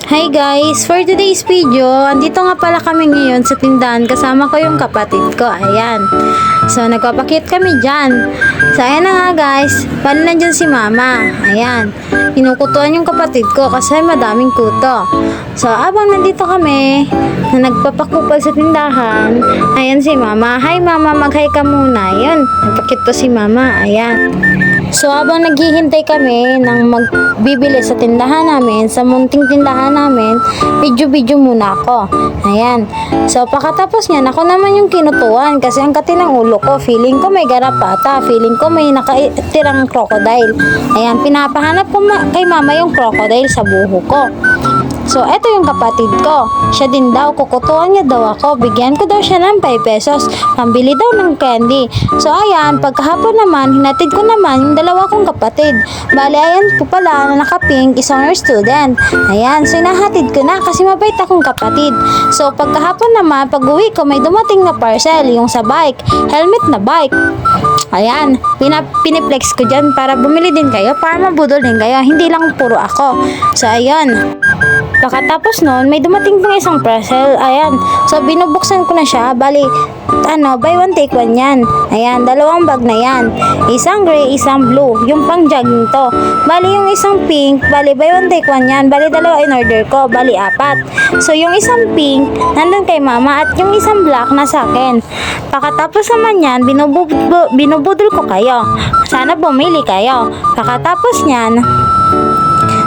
Hi guys! For today's video, andito nga pala kami ngayon sa tindahan kasama ko yung kapatid ko. Ayan. So, nagpapakit kami dyan. So, ayan na nga guys. Paano nandyan si mama? Ayan. Kinukutuan yung kapatid ko kasi madaming kuto. So, abang nandito kami na nagpapakupal sa tindahan, ayan si mama. Hi mama, mag-hi ka muna. Ayan. Nagpakit po si mama. Ayan. So, habang naghihintay kami ng magbibili sa tindahan namin, sa munting tindahan namin, video-video muna ako. Ayan. So, pakatapos niyan, ako naman yung kinutuan kasi ang kati ng ulo ko. Feeling ko may garapata. Feeling ko may nakatirang crocodile. Ayan. Pinapahanap ko kay mama yung crocodile sa buho ko. So, eto yung kapatid ko. Siya din daw, kukutuan niya daw ako. Bigyan ko daw siya ng 5 pesos. Pambili daw ng candy. So, ayan, pagkahapon naman, hinatid ko naman yung dalawa kong kapatid. Bale, ayan po pala na naka-pink, is honor student. Ayan, so hinahatid ko na kasi mabait akong kapatid. So, pagkahapon naman, pag-uwi ko, may dumating na parcel, yung sa bike. Helmet na bike. Ayan, piniplex ko dyan para bumili din kayo, para mabudol din kayo. Hindi lang puro ako. So, ayun. Pagkatapos nun, may dumating pang isang parcel. Ayan. So, binubuksan ko na siya. Bali, buy one take one yan. Ayan, dalawang bag na yan. Isang gray, isang blue. Yung pang jogging to. Bali, yung isang pink, bali, buy one take one yan. Bali, dalawa in order ko. Bali, 4. So, yung isang pink, nandun kay mama. At yung isang black, nasa akin. Pagkatapos naman yan, binubudol ko kayo. Sana bumili kayo. Pagkatapos yan,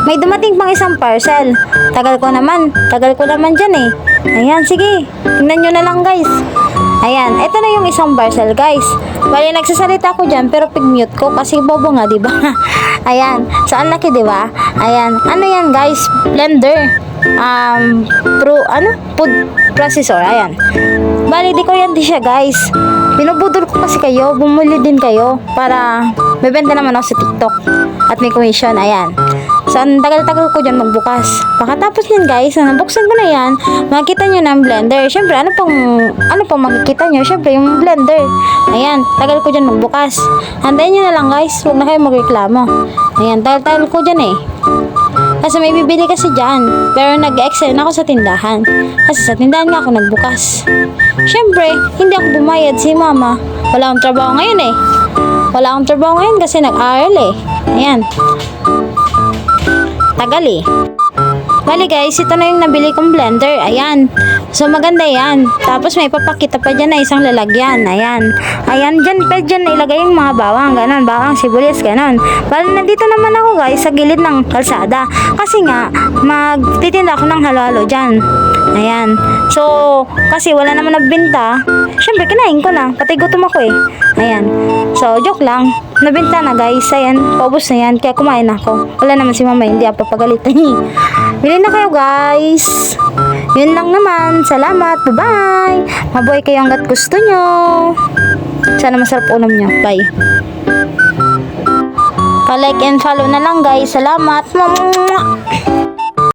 may dumating pang isang parcel. Tagal ko naman dyan eh. Ayan, sige. Tingnan nyo na lang guys. Ayan, ito na yung isang parcel guys. Bali, nagsasalita ko dyan pero pig-mute ko kasi bobo nga, diba? Ayan, so ang laki diba? Ayan, ano yan guys? Blender. Food processor. Ayan. Bali, di ko yan di siya guys. Binubudol ko kasi kayo, bumuli din kayo para bebenta naman ako sa TikTok at may commission. Ayan. So, ang tagal-tagal ko dyan magbukas. Pagkatapos yan guys, nabuksan ko na yan, makikita nyo ng blender. Siyempre, ano pang makikita nyo? Siyempre, yung blender. Ayan, tagal ko dyan magbukas. Antayin nyo na lang guys, huwag na kayo magreklamo. Ayan, tagal-tagal ko dyan eh. Kasi may bibili kasi dyan. Pero nag-excel ako sa tindahan. Kasi sa tindahan nga ako nagbukas. Siyempre, hindi ako bumayad si mama. Wala akong trabaho ngayon eh. Wala akong trabaho ngayon kasi nag-aaral eh. Ayan. Tagal eh. Bali guys, ito na yung nabili kong blender. Ayan. So maganda yan. Tapos may papakita pa dyan na isang lalagyan. Ayan. Ayan, dyan ilagay yung mga bawang. Ganon, bawang, sibuyas, ganon. Bali, nandito naman ako guys sa gilid ng kalsada. Kasi nga, magtitinda ako ng halo-halo dyan. Ayan. So, kasi wala naman nagbenta. Syempre, kinain ko na. Pati gutom ako eh. Ayan. So, joke lang. Nabenta na guys. Ayan. Paubos na yan. Kaya kumain ako. Wala naman si mama. Hindi ako papagalitan. Bili na kayo guys. Yun lang naman. Salamat. Bye-bye. Mabuhay kayo hanggat gusto nyo. Sana masarap ulam nyo. Bye. Pa-like and follow na lang guys. Salamat. Mwah!